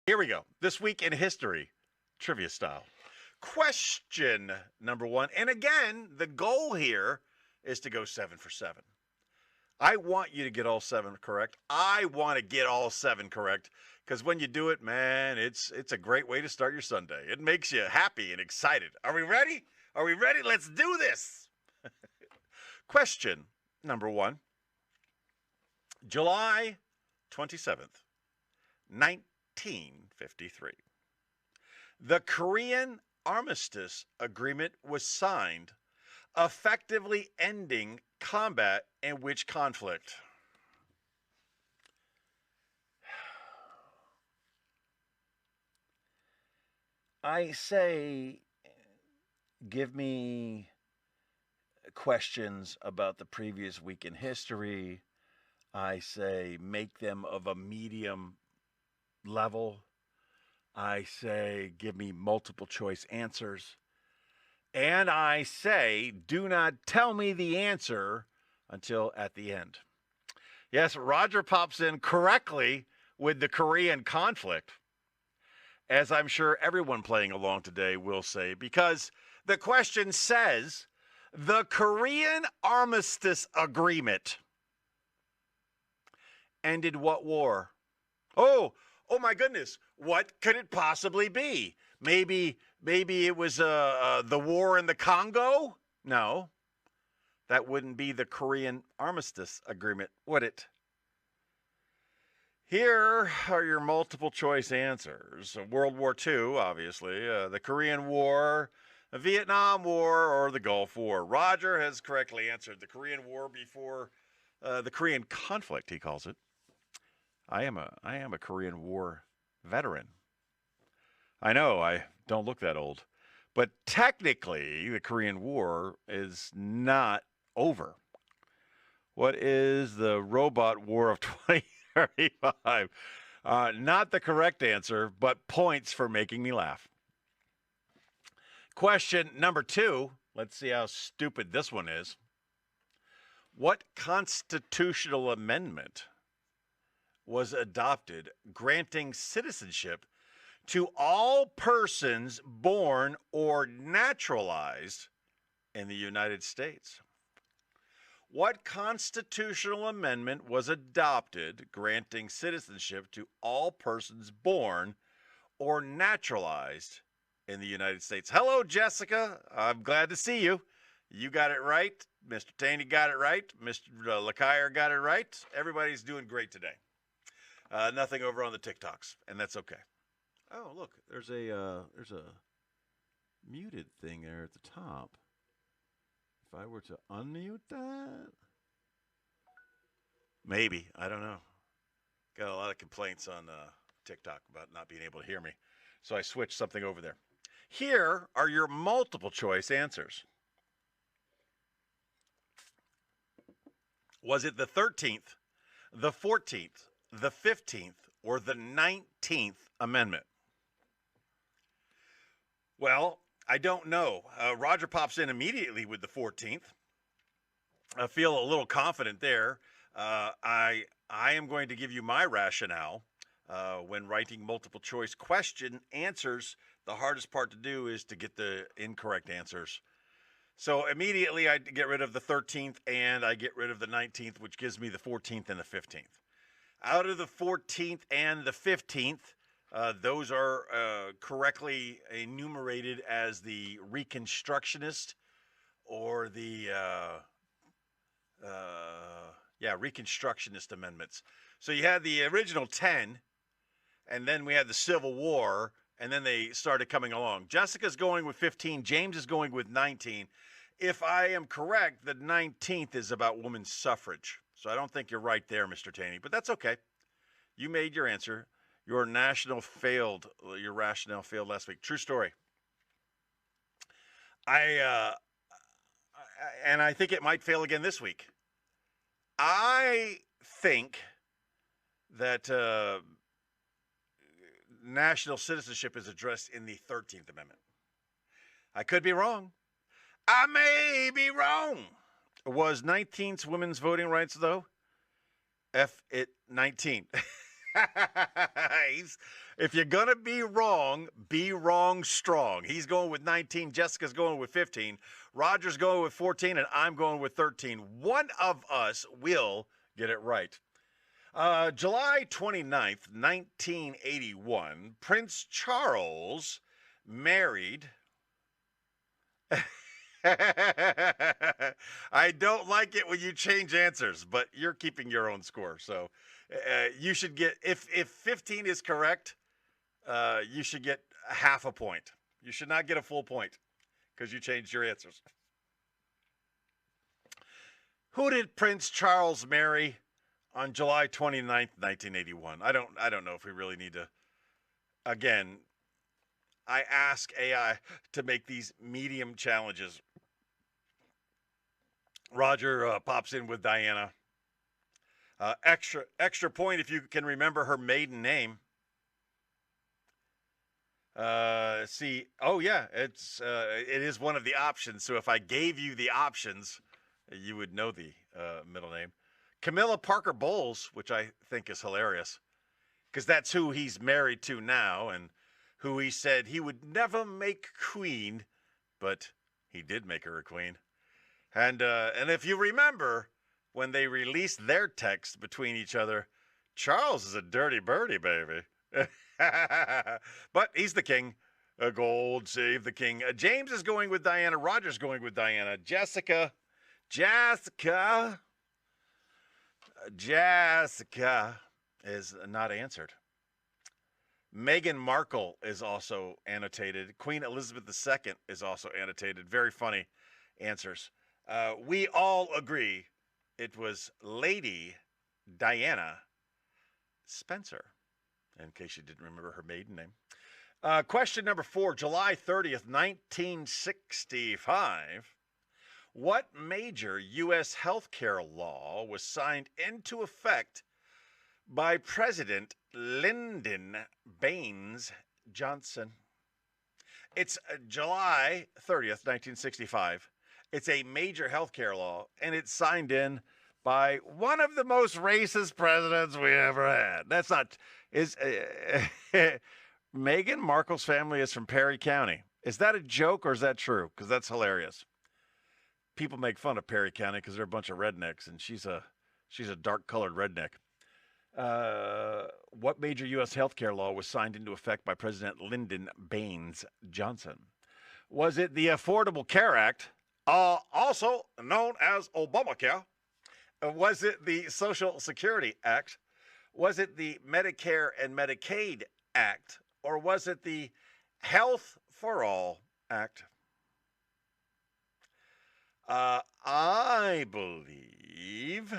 Here we go. This week in history, trivia style. Question number one. And again, the goal here is to go 7 for 7. I want you to get all 7 correct. I want to get all 7 correct because when you do it, man, it's a great way to start your Sunday. It makes you happy and excited. Are we ready? Are we ready? Let's do this. Question number one. July 27th, 1953. The Korean Armistice Agreement was signed, effectively ending combat in which conflict? I say, give me questions about the previous week in history. I say, make them of a medium level. I say, give me multiple choice answers. And I say, do not tell me the answer until at the end. Yes, Roger pops in correctly with the Korean conflict, as I'm sure everyone playing along today will say, because the question says, the Korean Armistice Agreement ended what war? Oh my goodness. What could it possibly be? Maybe it was the war in the Congo? No. That wouldn't be the Korean Armistice Agreement, would it? Here are your multiple choice answers. World War II, obviously, the Korean War, the Vietnam War, or the Gulf War. Roger has correctly answered the Korean War before the Korean conflict, he calls it. I am a Korean War veteran. I know I don't look that old, but technically the Korean War is not over. What is the robot war of 2035? Not the correct answer, but points for making me laugh. Question number 2. Let's see how stupid this one is. What constitutional amendment was adopted granting citizenship to all persons born or naturalized in the United States? What constitutional amendment was adopted granting citizenship to all persons born or naturalized in the United States? Hello, Jessica. I'm glad to see you. You got it right. Mr. Taney got it right. Mr. LeKire got it right. Everybody's doing great today. Nothing over on the TikToks, and that's okay. Oh, look, there's a muted thing there at the top. If I were to unmute that, maybe, I don't know. Got a lot of complaints on TikTok about not being able to hear me, so I switched something over there. Here are your multiple choice answers. Was it the 13th, the 14th, the 15th, or the 19th Amendment? Well, I don't know. Roger pops in immediately with the 14th. I feel a little confident there. I am going to give you my rationale when writing multiple choice question answers. The hardest part to do is to get the incorrect answers. So immediately I get rid of the 13th and I get rid of the 19th, which gives me the 14th and the 15th. Out of the 14th and the 15th, those are correctly enumerated as the Reconstructionist or the Reconstructionist amendments. So you had the original 10, and then we had the Civil War, and then they started coming along. Jessica's going with 15. James is going with 19. If I am correct, the 19th is about women's suffrage. So I don't think you're right there, Mr. Taney, but that's okay. You made your answer. Your rationale failed last week. True story. I think it might fail again this week. I think that national citizenship is addressed in the 13th Amendment. I could be wrong. I may be wrong. Was 19th women's voting rights, though? F it 19. guys, if you're going to be wrong strong. He's going with 19. Jessica's going with 15. Roger's going with 14. And I'm going with 13. One of us will get it right. July 29th, 1981, Prince Charles married. I don't like it when you change answers, but you're keeping your own score. So you should get, if 15 is correct, you should get half a point. You should not get a full point because you changed your answers. Who did Prince Charles marry on July 29th, 1981? I don't know if we really need to. Again, I ask AI to make these medium challenges. Roger pops in with Diana. Extra point if you can remember her maiden name. See, oh yeah, it is one of the options. So if I gave you the options, you would know the middle name. Camilla Parker Bowles, which I think is hilarious, because that's who he's married to now, and who he said he would never make queen, but he did make her a queen. And if you remember, when they released their text between each other, Charles is a dirty birdie, baby. But he's the king. Gold save the king. James is going with Diana. Roger's going with Diana. Jessica is not answered. Meghan Markle is also annotated. Queen Elizabeth II is also annotated. Very funny answers. We all agree it was Lady Diana Spencer, in case you didn't remember her maiden name. Question number 4, July 30th, 1965. What major U.S. healthcare law was signed into effect by President Lyndon Baines Johnson? It's July 30th, 1965. It's a major healthcare law, and it's signed in by one of the most racist presidents we ever had. That's not, Meghan Markle's family is from Perry County. Is that a joke or is that true? Because that's hilarious. People make fun of Perry County because they're a bunch of rednecks, and she's a dark-colored redneck. What major U.S. healthcare law was signed into effect by President Lyndon Baines Johnson? Was it the Affordable Care Act, also known as Obamacare? Was it the Social Security Act? Was it the Medicare and Medicaid Act? Or was it the Health for All Act? I believe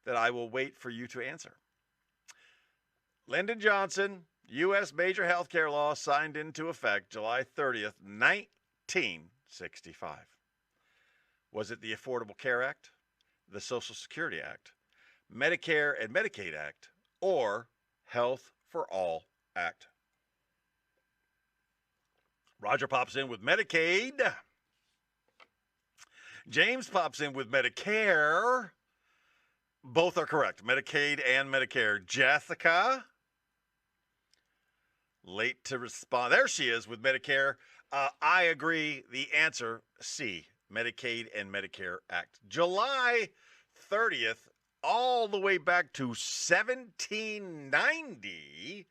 that I will wait for you to answer. Lyndon Johnson, U.S. major healthcare law signed into effect July 30th, 1965. Was it the Affordable Care Act, the Social Security Act, Medicare and Medicaid Act, or Health for All Act? Roger pops in with Medicaid. James pops in with Medicare. Both are correct. Medicaid and Medicare. Jessica, late to respond. There she is with Medicare. I agree. The answer, C, Medicaid and Medicare Act. July 30th, all the way back to 1790,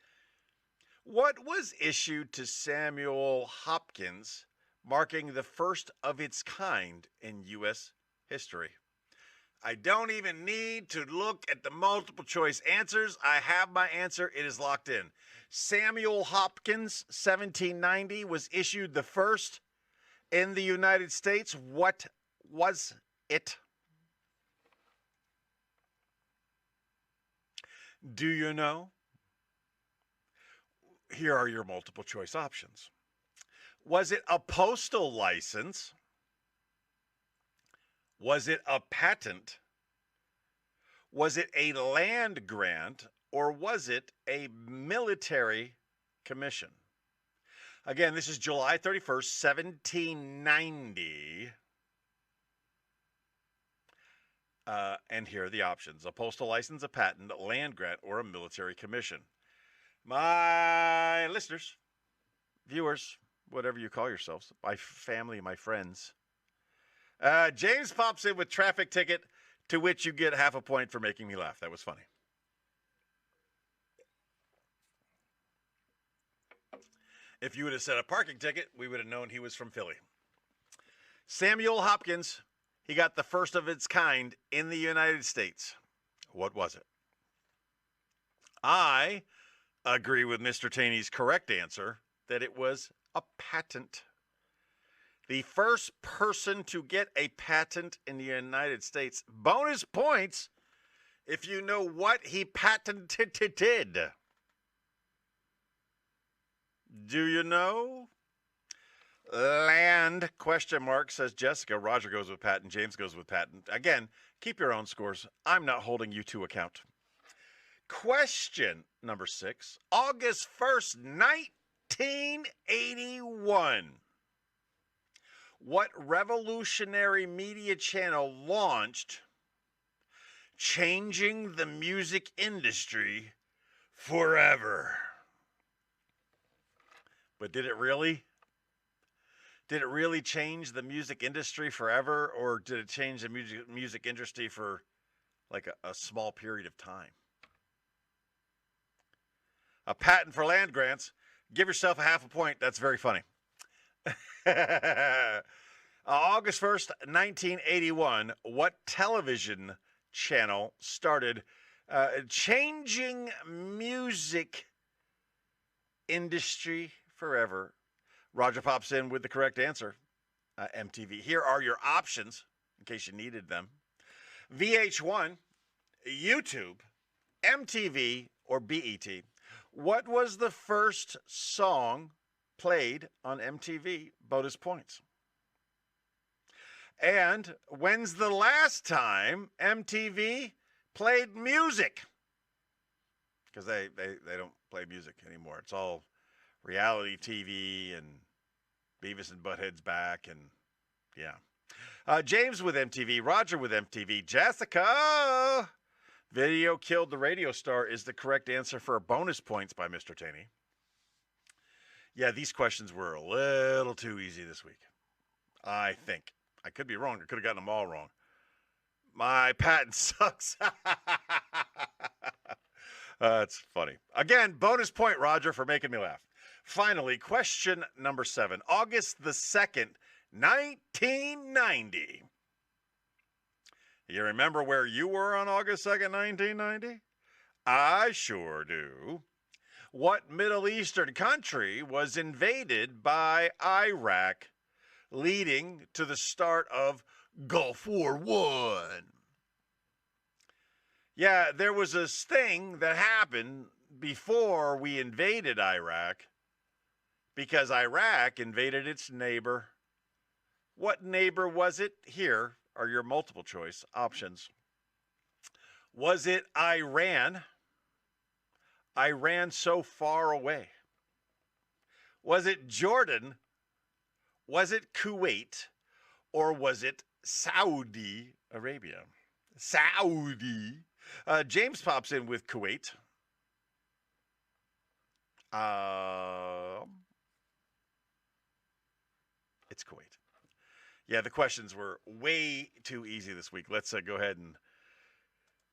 what was issued to Samuel Hopkins, marking the first of its kind in U.S. history? I don't even need to look at the multiple choice answers. I have my answer. It is locked in. Samuel Hopkins, 1790, was issued the first in the United States. What was it? Do you know? Here are your multiple choice options. Was it a postal license? Was it a patent? Was it a land grant? Or was it a military commission? Again, this is July 31st, 1790. And here are the options: a postal license, a patent, a land grant, or a military commission. My listeners, viewers, whatever you call yourselves, my family, my friends. James pops in with traffic ticket, to which you get half a point for making me laugh. That was funny. If you would have said a parking ticket, we would have known he was from Philly. Samuel Hopkins, he got the first of its kind in the United States. What was it? I agree with Mr. Taney's correct answer that it was a patent. The first person to get a patent in the United States. Bonus points if you know what he patented. Do you know? Land, question mark, says Jessica. Roger goes with patent. James goes with patent. Again, keep your own scores. I'm not holding you to account. Question number 6. August 1st, 1981. What revolutionary media channel launched, changing the music industry forever? But did it really? Did it really change the music industry forever, or did it change the music industry for like a small period of time? A patent for land grants. Give yourself a half a point. That's very funny. August 1st, 1981. What television channel started changing music industry forever? Roger pops in with the correct answer. MTV. Here are your options in case you needed them. VH1, YouTube, MTV, or BET. What was the first song played on MTV? Bonus points. And when's the last time MTV played music? Because they don't play music anymore. It's all reality TV and Beavis and Butthead's back, and yeah. James with MTV, Roger with MTV, Jessica. Video killed the radio star is the correct answer for bonus points by Mr. Taney. Yeah, these questions were a little too easy this week. I think. I could be wrong. I could have gotten them all wrong. My patent sucks. That's funny. Again, bonus point, Roger, for making me laugh. Finally, question number 7. August the 2nd, 1990. You remember where you were on August 2nd, 1990? I sure do. What Middle Eastern country was invaded by Iraq, leading to the start of Gulf War I? Yeah, there was this thing that happened before we invaded Iraq, because Iraq invaded its neighbor. What neighbor was it? Here are your multiple choice options. Was it Iran? Iran so far away. Was it Jordan? Was it Kuwait? Or was it Saudi Arabia? Saudi. James pops in with Kuwait. It's Kuwait. Yeah, the questions were way too easy this week. Let's go ahead and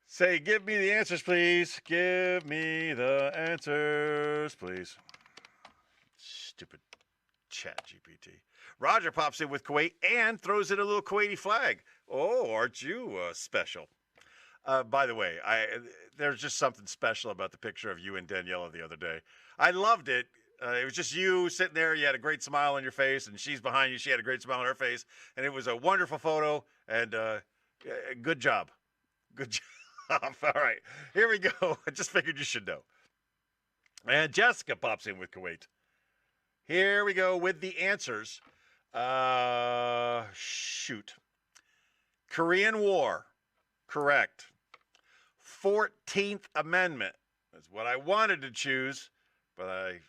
say, give me the answers, please. Give me the answers, please. Stupid chat GPT. Roger pops in with Kuwait and throws in a little Kuwaiti flag. Oh, aren't you special? By the way, there's just something special about the picture of you and Daniela the other day. I loved it. It was just you sitting there. You had a great smile on your face, and she's behind you. She had a great smile on her face, and it was a wonderful photo. And good job. Good job. All right, here we go. I just figured you should know. And Jessica pops in with Kuwait. Here we go with the answers. Shoot. Korean War. Correct. 14th Amendment. That's what I wanted to choose, but I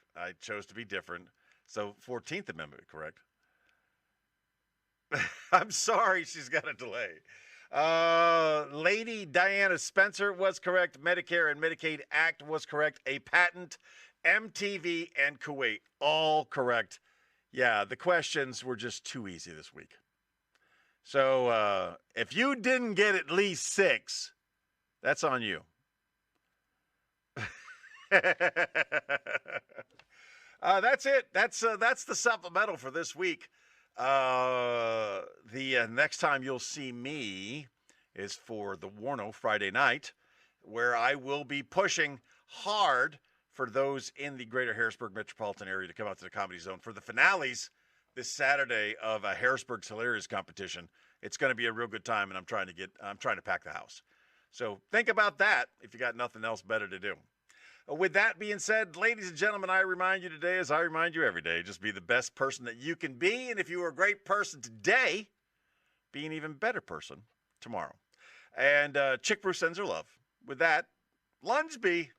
chose to be different. So 14th Amendment, correct? I'm sorry she's got a delay. Lady Diana Spencer was correct. Medicare and Medicaid Act was correct. A patent, MTV, and Kuwait, all correct. Yeah, the questions were just too easy this week. So if you didn't get at least 6, that's on you. That's it. That's the supplemental for this week. The next time you'll see me is for the Warno Friday night, where I will be pushing hard for those in the greater Harrisburg metropolitan area to come out to the Comedy Zone for the finales this Saturday of a Harrisburg's Hilarious competition. It's going to be a real good time, and I'm trying to pack the house. So think about that if you got nothing else better to do. With that being said, ladies and gentlemen, I remind you today, as I remind you every day, just be the best person that you can be. And if you were a great person today, be an even better person tomorrow. And Chick Bruce sends her love. With that, lunge be.